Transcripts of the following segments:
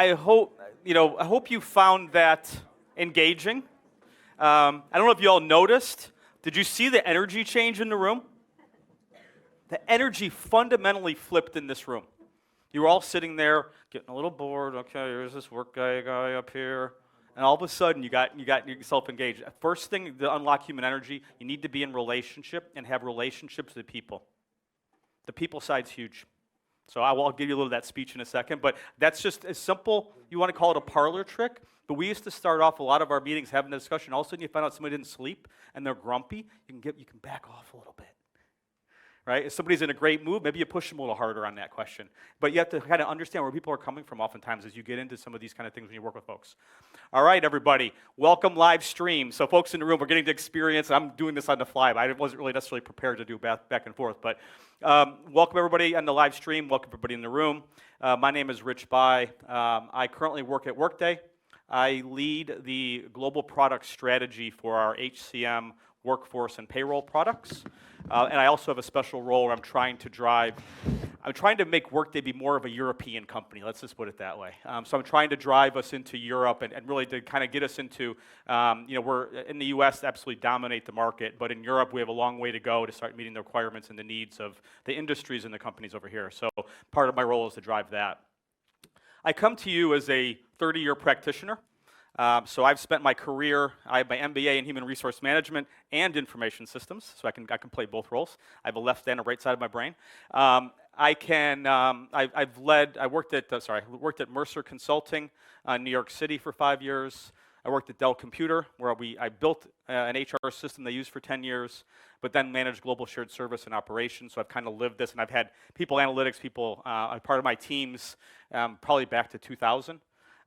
I hope you found that engaging. I don't know if you all noticed. Did you see the energy change in the room? The energy fundamentally flipped in this room. You were all sitting there, getting a little bored. Okay, here's this Workday guy up here. And all of a sudden, you got yourself engaged. First thing to unlock human energy, you need to be in relationship and have relationships with people. The people side's huge. So I'll give you a little of that speech in a second, but that's just as simple. You want to call it a parlor trick, but we used to start off a lot of our meetings having a discussion. All of a sudden, you find out somebody didn't sleep and they're grumpy. You can back off a little bit. Right? If somebody's in a great mood, maybe you push them a little harder on that question. But you have to kind of understand where people are coming from oftentimes as you get into some of these kind of things when you work with folks. All right, everybody, welcome live stream. So folks in the room, we're getting to experience, I'm doing this on the fly, but I wasn't really necessarily prepared to do back and forth. But welcome everybody on the live stream, welcome everybody in the room. My name is Rich Bai. I currently work at Workday. I lead the global product strategy for our HCM workforce and payroll products. And I also have a special role where I'm trying to make Workday be more of a European company. Let's just put it that way. So I'm trying to drive us into Europe and really to kind of get us into, we're in the US, absolutely dominate the market, but in Europe we have a long way to go to start meeting the requirements and the needs of the industries and the companies over here. So part of my role is to drive that. I come to you as a 30-year practitioner. So I've spent my career, I have my MBA in Human Resource Management and Information Systems, so I can play both roles. I have a left and a right side of my brain. I worked at Mercer Consulting in New York City for 5 years. I worked at Dell Computer, where I built an HR system they used for 10 years, but then managed global shared service and operations. So I've kind of lived this, and I've had people analytics, part of my teams, probably back to 2000.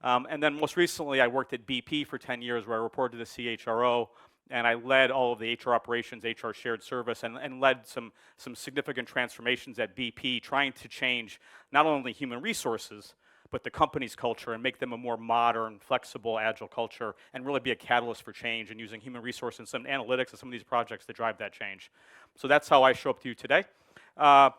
And then most recently, I worked at BP for 10 years, where I reported to the CHRO, and I led all of the HR operations, HR shared service, and led some significant transformations at BP, trying to change not only human resources, but the company's culture and make them a more modern, flexible, agile culture, and really be a catalyst for change and using human resources and some analytics and some of these projects to drive that change. So that's how I show up to you today. The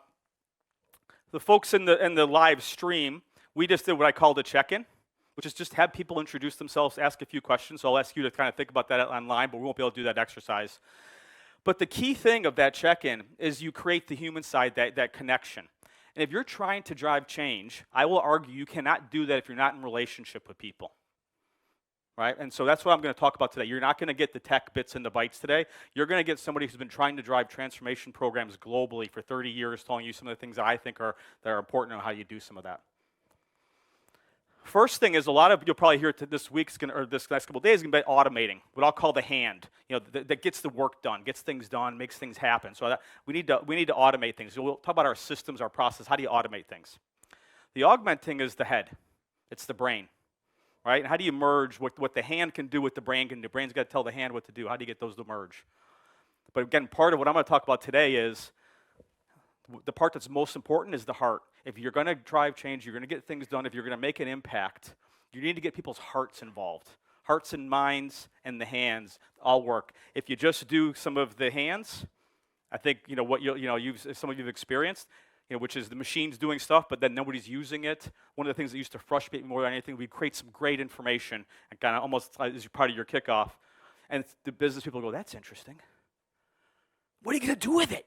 folks in the live stream, we just did what I called a check-in, which is just have people introduce themselves, ask a few questions. So I'll ask you to kind of think about that online, but we won't be able to do that exercise. But the key thing of that check-in is you create the human side, that connection. And if you're trying to drive change, I will argue you cannot do that if you're not in relationship with people. Right? And so that's what I'm going to talk about today. You're not going to get the tech bits and the bytes today. You're going to get somebody who's been trying to drive transformation programs globally for 30 years, telling you some of the things that I think are important and how you do some of that. First thing is, a lot of you'll probably hear this week's or this next couple of days is going to be automating, what I'll call the hand. That gets the work done, gets things done, makes things happen. So we need to automate things. So we'll talk about our systems, our process. How do you automate things? The augmenting is the head. It's the brain, right? And how do you merge what the hand can do with the brain can do? The brain's got to tell the hand what to do. How do you get those to merge? But again, part of what I'm going to talk about today is the part that's most important is the heart. If you're going to drive change, you're going to get things done, if you're going to make an impact, you need to get people's hearts involved. Hearts and minds and the hands all work. If you just do some of the hands, I think what some of you've experienced, which is the machine's doing stuff, but then nobody's using it. One of the things that used to frustrate me more than anything, we'd create some great information and kind of almost as part of your kickoff, and the business people go, "That's interesting. What are you going to do with it?"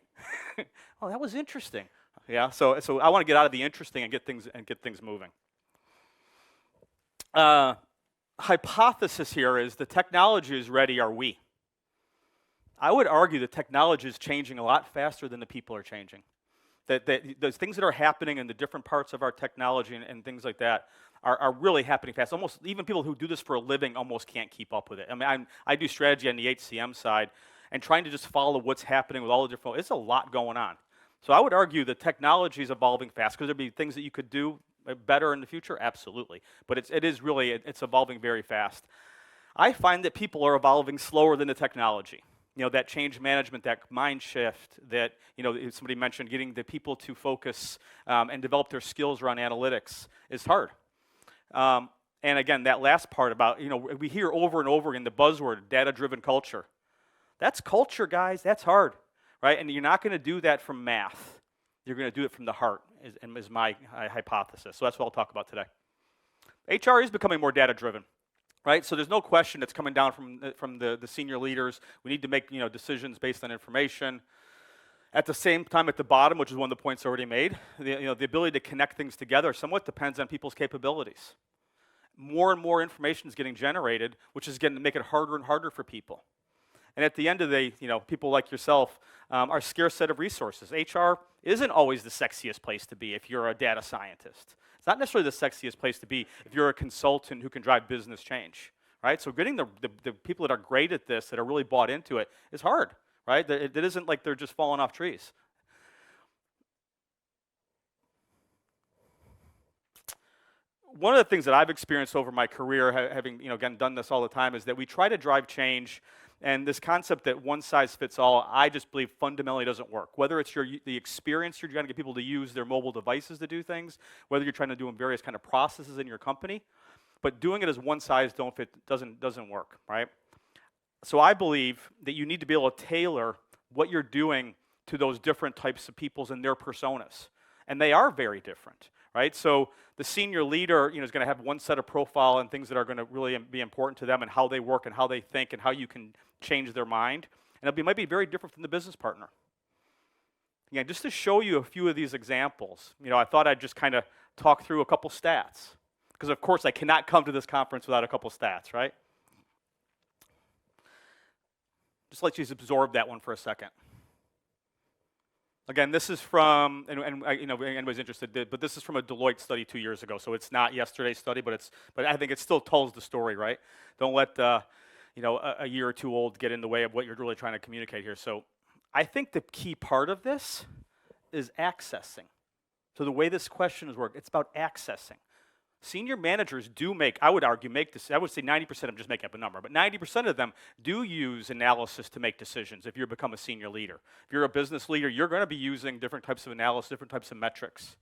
Oh, that was interesting. Yeah, so I want to get out of the interesting and get things moving. Hypothesis here is the technology is ready, are we? I would argue the technology is changing a lot faster than the people are changing. That those things that are happening in the different parts of our technology and things like that are really happening fast. Almost even people who do this for a living almost can't keep up with it. I mean, I do strategy on the HCM side, and trying to just follow what's happening with all the different, it's a lot going on. So I would argue the technology is evolving fast. Could there be things that you could do better in the future? Absolutely. But it's evolving very fast. I find that people are evolving slower than the technology. That change management, that mind shift, that, somebody mentioned getting the people to focus and develop their skills around analytics is hard. And again, that last part about, we hear over and over again the buzzword, data-driven culture. That's culture, guys. That's hard, right? And you're not going to do that from math. You're going to do it from the heart, is my hypothesis. So that's what I'll talk about today. HR is becoming more data-driven, right? So there's no question it's coming down from the senior leaders. We need to make decisions based on information. At the same time, at the bottom, which is one of the points already made, the ability to connect things together somewhat depends on people's capabilities. More and more information is getting generated, which is going to make it harder and harder for people. And at the end of the day, people like yourself are a scarce set of resources. HR isn't always the sexiest place to be if you're a data scientist. It's not necessarily the sexiest place to be if you're a consultant who can drive business change, right? So getting the people that are great at this, that are really bought into it, is hard, right? It isn't like they're just falling off trees. One of the things that I've experienced over my career, having again done this all the time, is that we try to drive change, and this concept that one size fits all, I just believe fundamentally doesn't work. Whether it's the experience you're trying to get people to use their mobile devices to do things, whether you're trying to do them various kind of processes in your company, but doing it as one size don't fit doesn't work, right? So I believe that you need to be able to tailor what you're doing to those different types of peoples and their personas, and they are very different. Right? So the senior leader is going to have one set of profile and things that are going to really be important to them, and how they work and how they think and how you can change their mind. And it might be very different from the business partner. Again, just to show you a few of these examples, I thought I'd just kind of talk through a couple stats. Because of course I cannot come to this conference without a couple stats, right? Just let you absorb that one for a second. Again, this is from, and anybody's interested, but this is from a Deloitte study 2 years ago, so it's not yesterday's study, but I think it still tells the story, right? Don't let a year or two old get in the way of what you're really trying to communicate here. So I think the key part of this is accessing. So the way this question is worked, it's about accessing. Senior managers do I would say 90% of them, just make up a number, but 90% of them do use analysis to make decisions if you become a senior leader. If you're a business leader, you're going to be using different types of analysis, different types of metrics.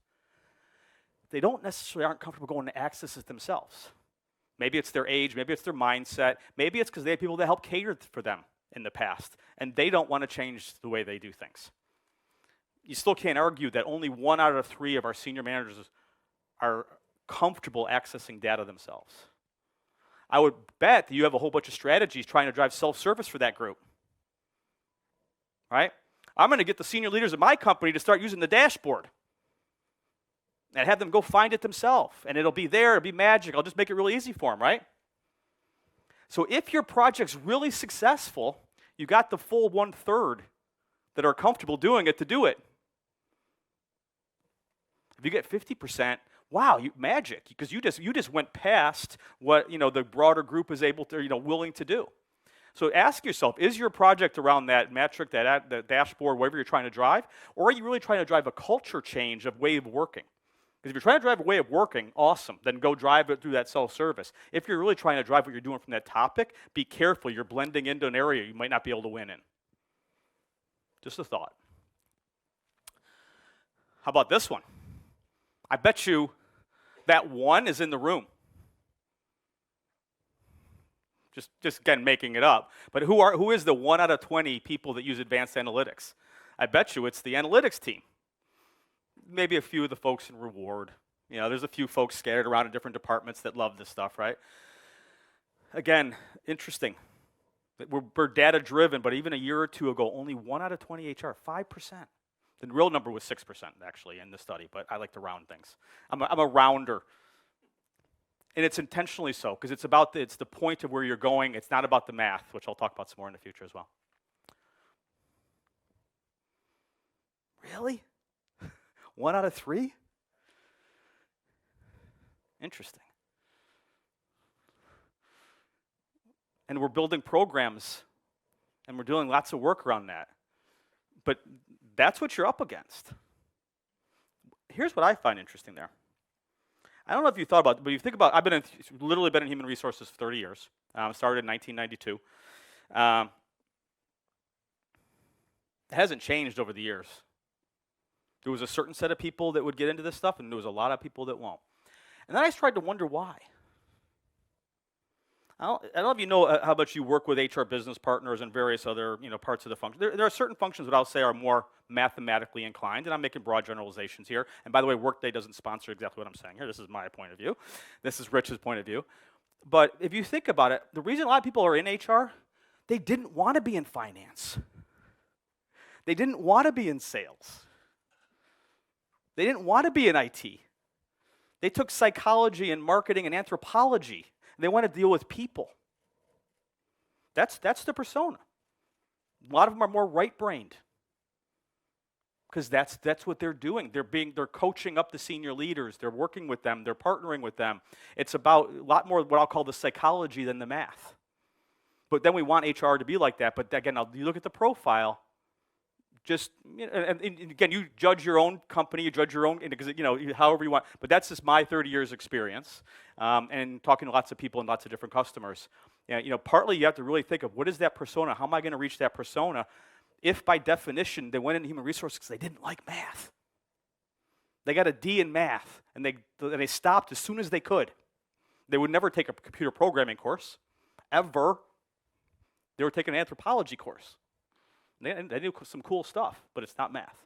They don't necessarily aren't comfortable going to access it themselves. Maybe it's their age, maybe it's their mindset, maybe it's because they have people that help cater for them in the past, and they don't want to change the way they do things. You still can't argue that only 1 out of 3 of our senior managers are comfortable accessing data themselves. I would bet that you have a whole bunch of strategies trying to drive self-service for that group, right? I'm going to get the senior leaders of my company to start using the dashboard and have them go find it themselves, and it'll be there, it'll be magic. I'll just make it really easy for them, right? So if your project's really successful, you got the full 1/3 that are comfortable doing it to do it. If you get 50%, wow, magic, because you just went past what the broader group is able to willing to do. So ask yourself, is your project around that metric, the dashboard, whatever you're trying to drive, or are you really trying to drive a culture change of way of working? Because if you're trying to drive a way of working, awesome, then go drive it through that self-service. If you're really trying to drive what you're doing from that topic, be careful, you're blending into an area you might not be able to win in. Just a thought. How about this one? I bet you that 1 is in the room. Just again, making it up. But who is the 1 out of 20 people that use advanced analytics? I bet you it's the analytics team. Maybe a few of the folks in reward. There's a few folks scattered around in different departments that love this stuff, right? Again, interesting. We're data-driven, but even a year or two ago, only 1 out of 20 HR, 5%. The real number was 6%, actually, in the study, but I like to round things. I'm a rounder. And it's intentionally so, because it's the point of where you're going. It's not about the math, which I'll talk about some more in the future as well. Really? 1 out of 3? Interesting. And we're building programs, and we're doing lots of work around that. But that's what you're up against. Here's what I find interesting there. I don't know if you thought about it, but you think about, I've literally been in human resources for 30 years. Started in 1992. It hasn't changed over the years. There was a certain set of people that would get into this stuff, and there was a lot of people that won't. And then I tried to wonder why. I don't know if you know how much you work with HR business partners and various other parts of the function. There are certain functions that I'll say are more mathematically inclined, and I'm making broad generalizations here. And by the way, Workday doesn't sponsor exactly what I'm saying here. This is my point of view. This is Rich's point of view. But if you think about it, the reason a lot of people are in HR, they didn't want to be in finance. They didn't want to be in sales. They didn't want to be in IT. They took psychology and marketing and anthropology. They want to deal with people. That's the persona. A lot of them are more right-brained because that's what they're doing. They're coaching up the senior leaders. They're working with them. They're partnering with them. It's about a lot more what I'll call the psychology than the math. But then we want HR to be like that. But again, you look at the profile. Just and again, you judge your own company, you judge your own, because however you want. But that's just my 30 years experience, and talking to lots of people and lots of different customers. Partly you have to really think of what is that persona? How am I going to reach that persona? If by definition they went into human resources because they didn't like math, they got a D in math, and they stopped as soon as they could. They would never take a computer programming course, ever. They were taking an anthropology course. They do some cool stuff, but it's not math.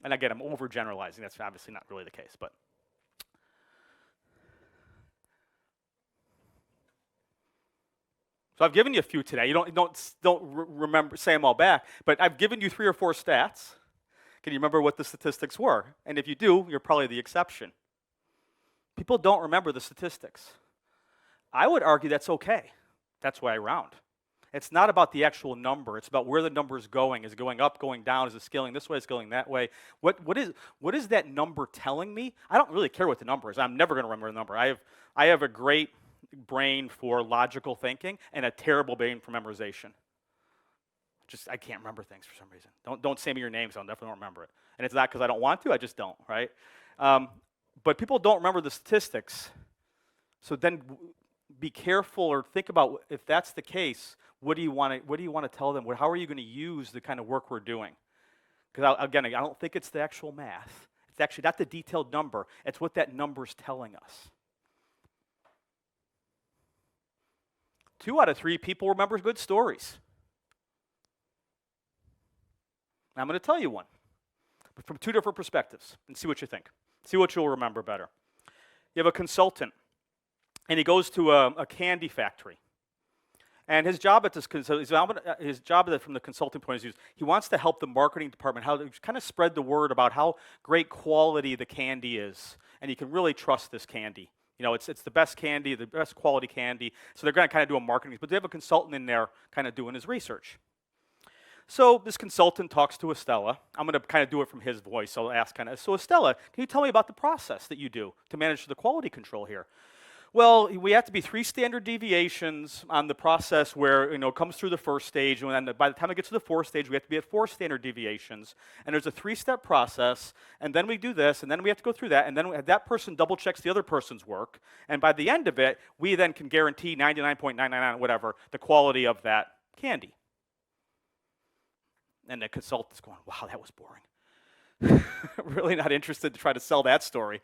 And again, I'm overgeneralizing. That's obviously not really the case, but. So I've given you a few today. You don't remember, say them all back, but I've given you 3 or 4 stats. Can you remember what the statistics were? And if you do, you're probably the exception. People don't remember the statistics. I would argue that's okay. That's why I round. It's not about the actual number. It's about where the number is going. Is it going up, going down? Is it scaling this way? Is it going that way? What is that number telling me? I don't really care what the number is. I'm never going to remember the number. I have a great brain for logical thinking and a terrible brain for memorization. I can't remember things for some reason. Don't say me your names. I'll definitely don't remember it. And it's not because I don't want to. I just don't. Right? But people don't remember the statistics. So then be careful or think about if that's the case. What do you want to tell them? How are you going to use the kind of work we're doing? Because again, I don't think it's the actual math. It's actually not the detailed number. It's what that number's telling us. 2 out of 3 people remember good stories. I'm going to tell you one, but from 2 different perspectives, and see what you think. See what you'll remember better. You have a consultant, and he goes to a candy factory. And his job from the consulting point of view, he wants to help the marketing department how to kind of spread the word about how great quality the candy is, and you can really trust this candy. It's the best candy, the best quality candy. So they're going to kind of do a marketing, but they have a consultant in there kind of doing his research. So this consultant talks to Estella. I'm going to kind of do it from his voice. So I'll ask so Estella, can you tell me about the process that you do to manage the quality control here? Well, we have to be 3 standard deviations on the process where it comes through the first stage, and then by the time it gets to the 4th stage, we have to be at 4 standard deviations. And there's a 3-step process, and then we do this, and then we have to go through that, and then that person double checks the other person's work, and by the end of it, we then can guarantee 99.999 whatever the quality of that candy. And the consultant's going, wow, that was boring. Really not interested to try to sell that story.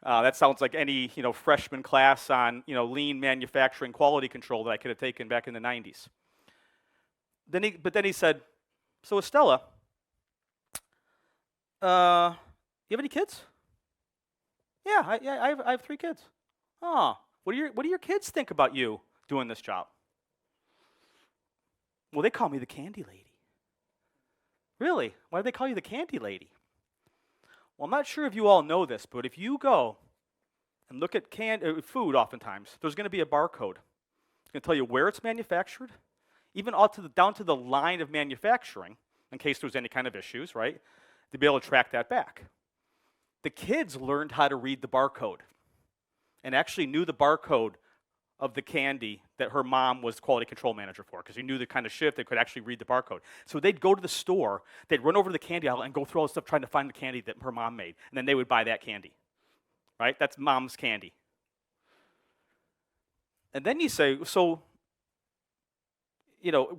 That sounds like any freshman class on lean manufacturing quality control that I could have taken back in the 90s. But then he said, so Estella, you have any kids? Yeah, I have 3 kids. Oh, what do your kids think about you doing this job? Well, they call me the candy lady. Really? Why do they call you the candy lady? Well, I'm not sure if you all know this, but if you go and look at food oftentimes, there's going to be a barcode. It's going to tell you where it's manufactured, even down to the line of manufacturing, in case there's any kind of issues, right? To be able to track that back. The kids learned how to read the barcode and actually knew the barcode of the candy that her mom was quality control manager for, because he knew the kind of shift they could actually read the barcode. So they'd go to the store, they'd run over to the candy aisle and go through all the stuff trying to find the candy that her mom made, and then they would buy that candy, right? That's mom's candy. And then you say, so,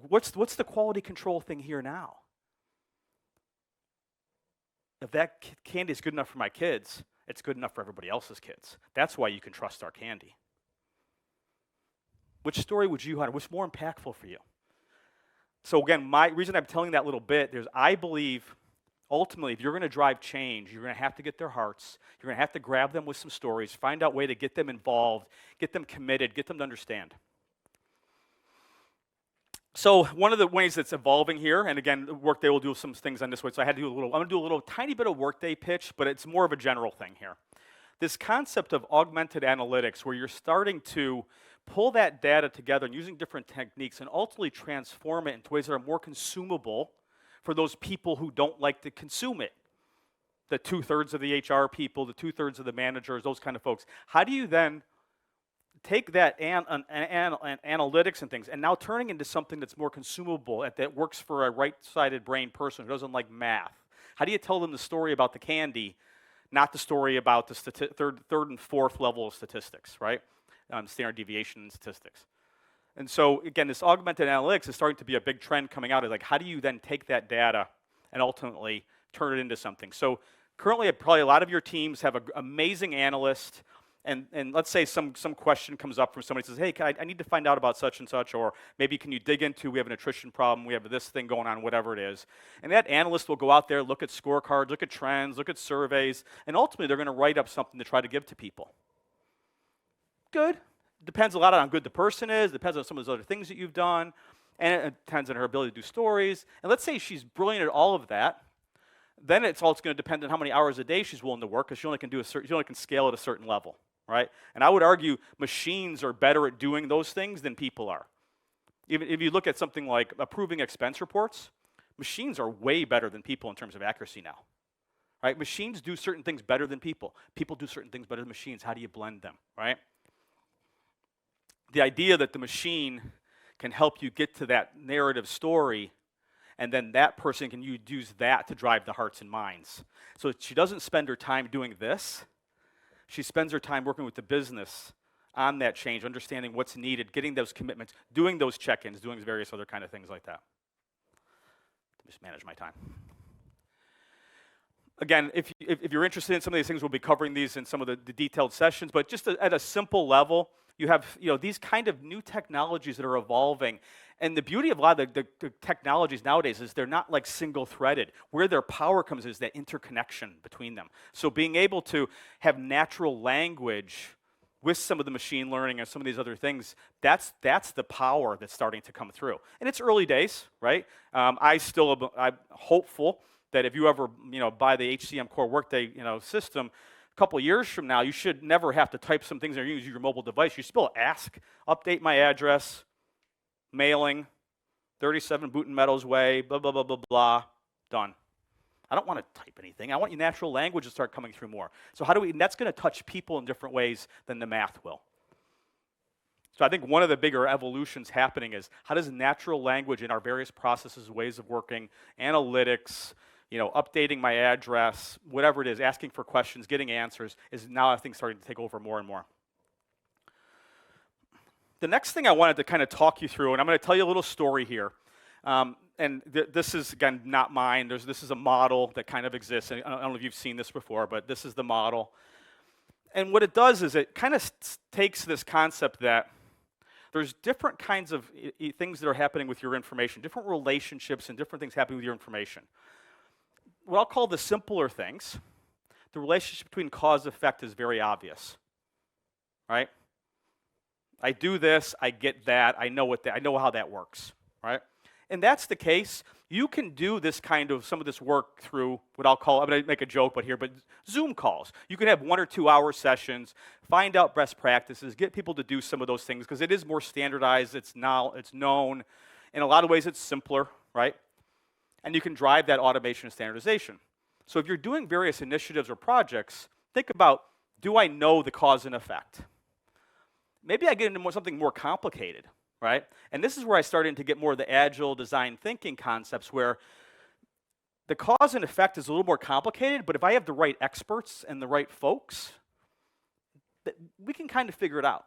what's the quality control thing here now? If that candy is good enough for my kids, it's good enough for everybody else's kids. That's why you can trust our candy. Which story would you want? What's more impactful for you? So again, my reason I'm telling that little bit is I believe ultimately if you're going to drive change, you're going to have to get their hearts. You're going to have to grab them with some stories, find out a way to get them involved, get them committed, get them to understand. So one of the ways that's evolving here, and again, Workday will do some things on this way, so I had to do I'm going to do a little tiny bit of Workday pitch, but it's more of a general thing here. This concept of augmented analytics where you're starting to pull that data together and using different techniques and ultimately transform it into ways that are more consumable for those people who don't like to consume it. The 2/3 of the HR people, the 2/3 of the managers, those kind of folks. How do you then take that analytics and things and now turning into something that's more consumable, that works for a right-sided brain person who doesn't like math? How do you tell them the story about the candy, not the story about the third and fourth level of statistics, right? Standard deviation statistics. And so, again, this augmented analytics is starting to be a big trend coming out. Is like, how do you then take that data and ultimately turn it into something? So currently, probably a lot of your teams have an amazing analyst, and let's say some question comes up from somebody who says, hey, I need to find out about such and such, or maybe can you dig into, we have an attrition problem, we have this thing going on, whatever it is. And that analyst will go out there, look at scorecards, look at trends, look at surveys, and ultimately they're going to write up something to try to give to people. Good. Depends a lot on how good the person is, depends on some of those other things that you've done, and it depends on her ability to do stories. And let's say she's brilliant at all of that, then it's going to depend on how many hours a day she's willing to work, because she only can scale at a certain level, right? And I would argue machines are better at doing those things than people are. Even if you look at something like approving expense reports, machines are way better than people in terms of accuracy now, right? Machines do certain things better than people. People do certain things better than machines. How do you blend them, right? The idea that the machine can help you get to that narrative story, and then that person can use that to drive the hearts and minds. So she doesn't spend her time doing this. She spends her time working with the business on that change, understanding what's needed, getting those commitments, doing those check-ins, doing various other kind of things like that. Just manage my time. Again, if you're interested in some of these things, we'll be covering these in some of the detailed sessions, but just at a simple level, you have these kind of new technologies that are evolving. And the beauty of a lot of the technologies nowadays is they're not like single-threaded. Where their power comes is that interconnection between them. So being able to have natural language with some of the machine learning and some of these other things, that's the power that's starting to come through. And it's early days, right? I'm hopeful that if you ever buy the HCM Core Workday system, a couple of years from now, you should never have to type some things or use your mobile device. You still ask, update my address, mailing, 37 Boonton Meadows Way, blah, blah, blah, blah, blah, done. I don't want to type anything. I want your natural language to start coming through more. So and that's going to touch people in different ways than the math will. So I think one of the bigger evolutions happening is how does natural language in our various processes, ways of working, analytics, updating my address, whatever it is, asking for questions, getting answers, is now I think starting to take over more and more. The next thing I wanted to kind of talk you through, and I'm going to tell you a little story here, and this is, again, not mine. This is a model that kind of exists. I don't know if you've seen this before, but this is the model. And what it does is it kind of takes this concept that there's different kinds of things that are happening with your information, different relationships and different things happening with your information. What I'll call the simpler things, the relationship between cause and effect is very obvious, right? I do this, I get that, I know how that works, right? And that's the case. You can do this some of this work through what I'm going to make a joke but Zoom calls. You can have 1 or 2 hour sessions, find out best practices, get people to do some of those things because it is more standardized, it's known. In a lot of ways, it's simpler, right? And you can drive that automation and standardization. So if you're doing various initiatives or projects, think about, do I know the cause and effect? Maybe I get into something more complicated, right? And this is where I started to get more of the agile design thinking concepts where the cause and effect is a little more complicated, but if I have the right experts and the right folks, we can kind of figure it out,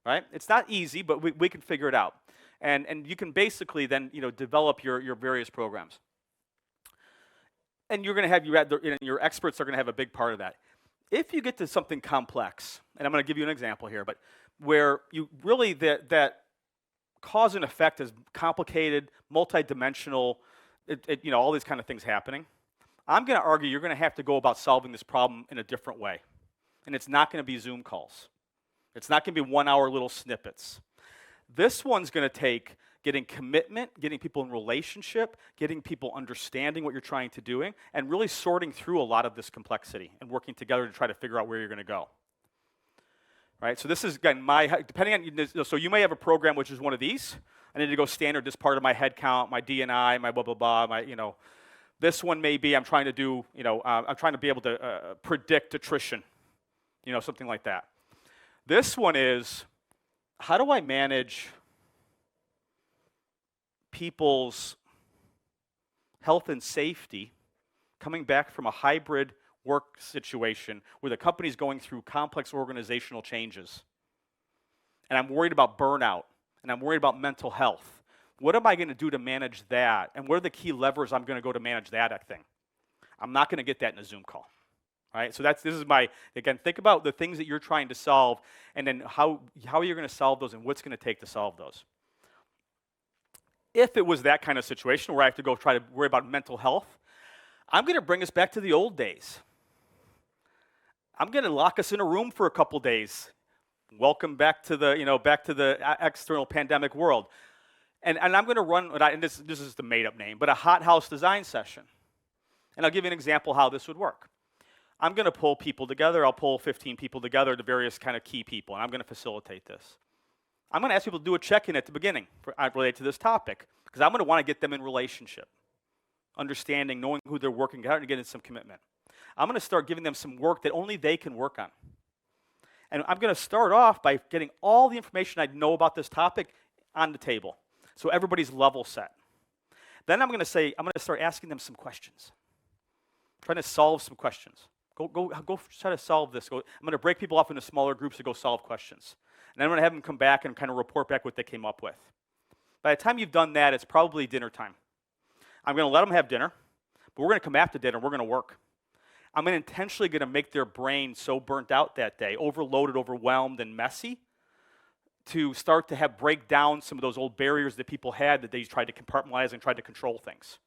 right? It's not easy, but we can figure it out. And you can basically then develop your various programs. And you're going to have your experts are going to have a big part of that. If you get to something complex, and I'm going to give you an example here, but where you really, that cause and effect is complicated, multidimensional, all these kind of things happening. I'm going to argue you're going to have to go about solving this problem in a different way. And it's not going to be Zoom calls. It's not going to be 1-hour little snippets. This one's going to take getting commitment, getting people in relationship, getting people understanding what you're trying to do, and really sorting through a lot of this complexity and working together to try to figure out where you're going to go. Right? So this is, again, depending on, so you may have a program which is one of these. I need to go standard, this part of my head count, my D&I, my blah, blah, blah, This one may be I'm trying to do, I'm trying to be able to predict attrition, something like that. This one is, how do I manage people's health and safety coming back from a hybrid work situation where the company's going through complex organizational changes? And I'm worried about burnout, and I'm worried about mental health. What am I going to do to manage that? And what are the key levers I'm going to go to manage that thing? I'm not going to get that in a Zoom call. All right? So this is again, think about the things that you're trying to solve, and then how you're going to solve those and what's going to take to solve those. If it was that kind of situation where I have to go try to worry about mental health, I'm going to bring us back to the old days. I'm going to lock us in a room for a couple days. Welcome back to the external pandemic world. And I'm going to run, and this is the made-up name, but a hot house design session. And I'll give you an example how this would work. I'm going to pull people together. I'll pull 15 people together, the various kind of key people, and I'm going to facilitate this. I'm going to ask people to do a check-in at the beginning related to this topic, because I'm going to want to get them in relationship, understanding, knowing who they're working out, and getting some commitment. I'm going to start giving them some work that only they can work on. And I'm going to start off by getting all the information I know about this topic on the table, so everybody's level set. Then I'm going to start asking them some questions, trying to solve some questions. Go try to solve this. I'm going to break people off into smaller groups to go solve questions. And I'm going to have them come back and kind of report back what they came up with. By the time you've done that, it's probably dinner time. I'm going to let them have dinner, but we're going to come after dinner. We're going to work. I'm intentionally going to make their brain so burnt out that day, overloaded, overwhelmed, and messy, to start to break down some of those old barriers that people had that they tried to compartmentalize and tried to control things.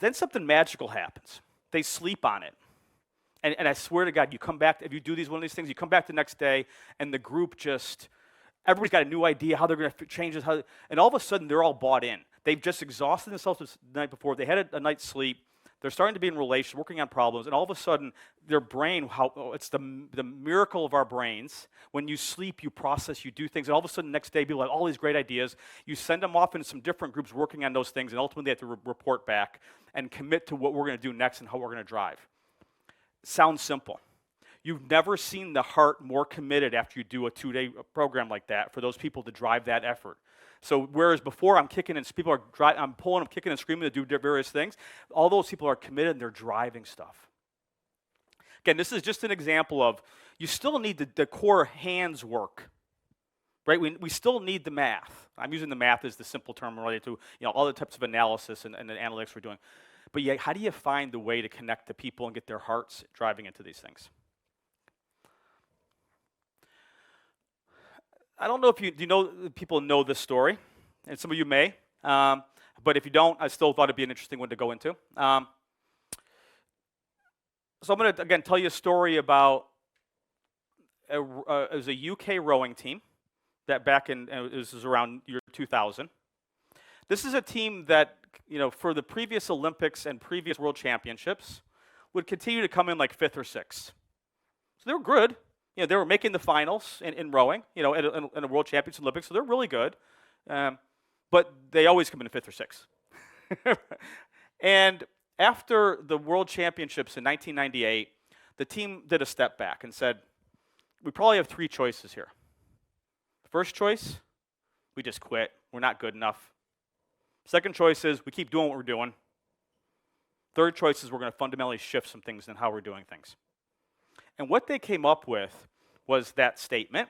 Then something magical happens. They sleep on it. And I swear to God, you come back, if you do one of these things, you come back the next day, and the group everybody's got a new idea how they're going to change this, and all of a sudden, they're all bought in. They've just exhausted themselves the night before. They had a night's sleep. They're starting to be in relation, working on problems, and all of a sudden, their brain, it's the miracle of our brains. When you sleep, you process, you do things, and all of a sudden, the next day, people have all these great ideas. You send them off into some different groups working on those things, and ultimately, they have to report back and commit to what we're going to do next and how we're going to drive. Sounds simple. You've never seen the heart more committed after you do a 2-day program like that for those people to drive that effort. So whereas before I'm pulling them, kicking and screaming to do various things, all those people are committed and they're driving stuff. Again, this is just an example of you still need the core hands work, right? We still need the math. I'm using the math as the simple term related to all the types of analysis and the analytics we're doing. But yet, how do you find the way to connect the people and get their hearts driving into these things? I don't know if people know this story, and some of you may, but if you don't, I still thought it'd be an interesting one to go into. So I'm going to, again, tell you a story about it was a UK rowing team that this was around year 2000. This is a team that, for the previous Olympics and previous World Championships, would continue to come in like 5th or 6th. So they were good. They were making the finals in rowing, in a World Championships Olympics, so they're really good. But they always come in 5th or 6th. And after the World Championships in 1998, the team did a step back and said, we probably have 3 choices here. First choice, we just quit. We're not good enough. Second choice is we keep doing what we're doing. Third choice is we're going to fundamentally shift some things in how we're doing things. And what they came up with was that statement,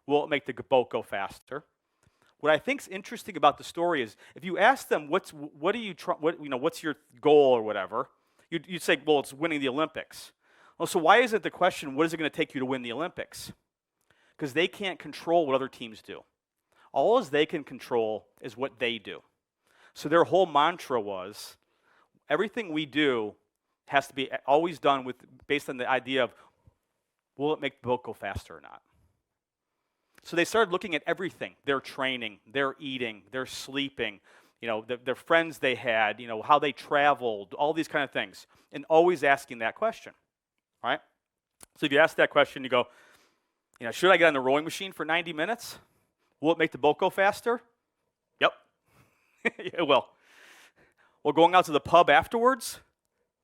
will it make the boat go faster? What I think is interesting about the story is if you ask them what's your goal or whatever, you'd say, well, it's winning the Olympics. Well, so why isn't the question, what is it going to take you to win the Olympics? because they can't control what other teams do. All as they can control is what they do. So their whole mantra was, everything we do has to be always done based on the idea of, will it make the boat go faster or not? So they started looking at everything, their training, their eating, their sleeping, their friends they had, how they traveled, all these kind of things, and always asking that question, right? So if you ask that question, you go, should I get on the rowing machine for 90 minutes? Will it make the boat go faster? Yep, it will. Well, going out to the pub afterwards,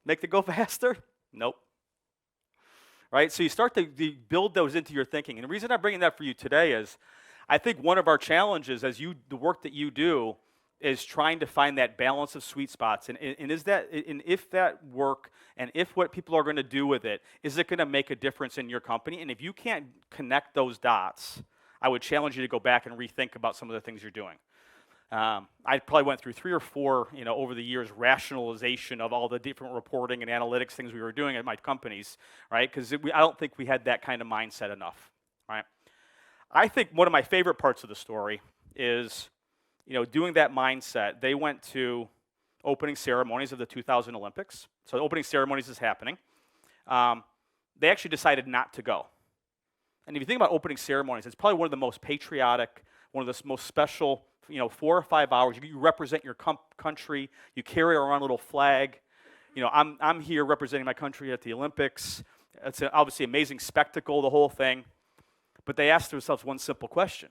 make it go faster? Nope. Right? So you start to build those into your thinking. And the reason I'm bringing that for you today is I think one of our challenges the work that you do is trying to find that balance of sweet spots. And if that work and if what people are going to do with it, is it going to make a difference in your company? And if you can't connect those dots, I would challenge you to go back and rethink about some of the things you're doing. I probably went through 3 or 4, over the years, rationalization of all the different reporting and analytics things we were doing at my companies, right? Because I don't think we had that kind of mindset enough, right? I think one of my favorite parts of the story is, doing that mindset. They went to opening ceremonies of the 2000 Olympics. So the opening ceremonies is happening. They actually decided not to go. And if you think about opening ceremonies, it's probably one of the most patriotic, one of the most special 4 or 5 hours. You represent your country. You carry around a little flag. I'm here representing my country at the Olympics. It's obviously an amazing spectacle, the whole thing. But they asked themselves one simple question.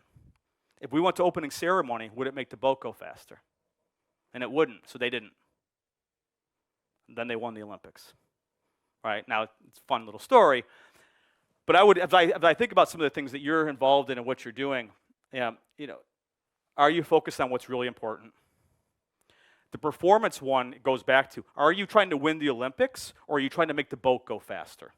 If we went to opening ceremony, would it make the boat go faster? And it wouldn't, so they didn't. And then they won the Olympics. Right? Now, it's a fun little story. But if I think about some of the things that you're involved in and what you're doing, are you focused on what's really important? The performance one goes back to, are you trying to win the Olympics or are you trying to make the boat go faster?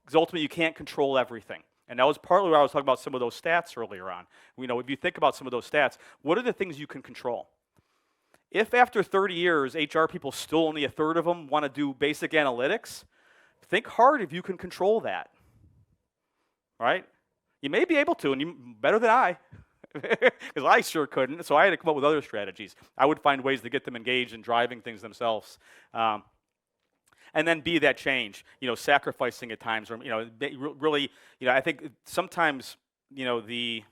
Because ultimately you can't control everything. And that was partly where I was talking about some of those stats earlier on. If you think about some of those stats, what are the things you can control? If after 30 years, HR people still only a third of them want to do basic analytics, think hard if you can control that, right? You may be able to, and you better than I. Because I sure couldn't, so I had to come up with other strategies. I would find ways to get them engaged in driving things themselves. And then be that change, sacrificing at times, or, really, I think sometimes, how do you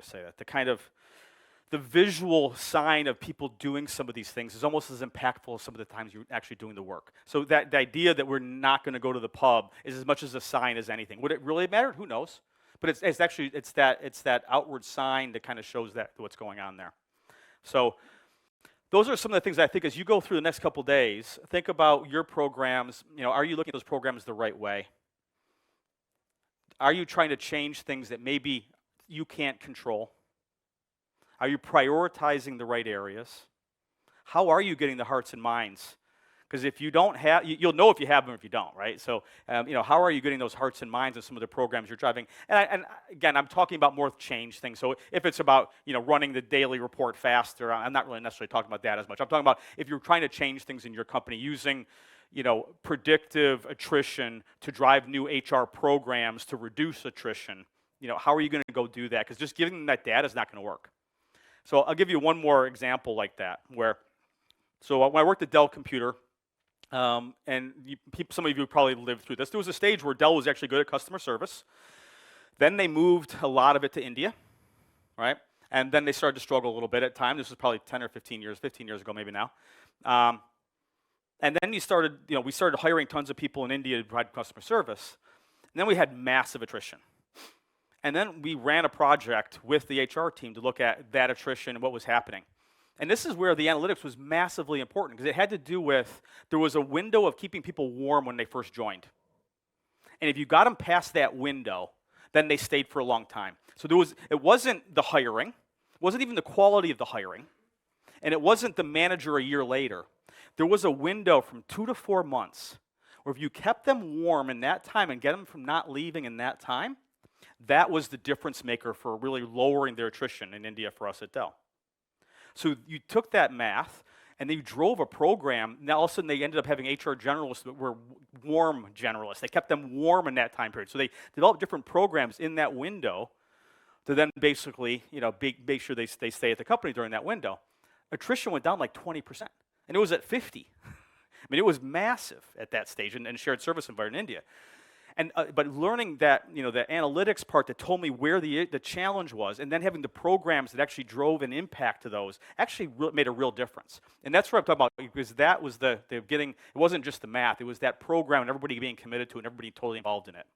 say that? The visual sign of people doing some of these things is almost as impactful as some of the times you're actually doing the work. So the idea that we're not going to go to the pub is as much as a sign as anything. Would it really matter? Who knows? But it's that outward sign that kind of shows that what's going on there. So those are some of the things I think as you go through the next couple days, think about your programs. Are you looking at those programs the right way? Are you trying to change things that maybe you can't control? Are you prioritizing the right areas? How are you getting the hearts and minds? Because if you don't have, you'll know if you have them or if you don't, right? So, how are you getting those hearts and minds of some of the programs you're driving? And again, I'm talking about more change things. So if it's about, running the daily report faster, I'm not really necessarily talking about that as much. I'm talking about if you're trying to change things in your company using, predictive attrition to drive new HR programs to reduce attrition, how are you going to go do that? Because just giving them that data is not going to work. So I'll give you one more example like that, so when I worked at Dell Computer, and some of you probably lived through this. There was a stage where Dell was actually good at customer service. Then they moved a lot of it to India, right? And then they started to struggle a little bit at times. This was probably 10 or 15 years ago maybe now. And then we started hiring tons of people in India to provide customer service. And then we had massive attrition. And then we ran a project with the HR team to look at that attrition and what was happening. And this is where the analytics was massively important because it had to do with, there was a window of keeping people warm when they first joined. And if you got them past that window, then they stayed for a long time. So it wasn't the hiring, it wasn't even the quality of the hiring, and it wasn't the manager a year later. There was a window from 2 to 4 months where if you kept them warm in that time and get them from not leaving in that time, that was the difference maker for really lowering their attrition in India for us at Dell. So you took that math, And they drove a program. Now all of a sudden they ended up having HR generalists that were warm generalists. They kept them warm in that time period. So they developed different programs in that window to then basically, make sure they stay at the company during that window. Attrition went down like 20%, and it was at 50. I mean, it was massive at that stage in shared service environment in India. And but learning that, the analytics part that told me where the challenge was, and then having the programs that actually drove an impact to those actually made a real difference. And that's what I'm talking about, because that was the getting. It wasn't just the math; it was that program and everybody being committed to it and everybody totally involved in it.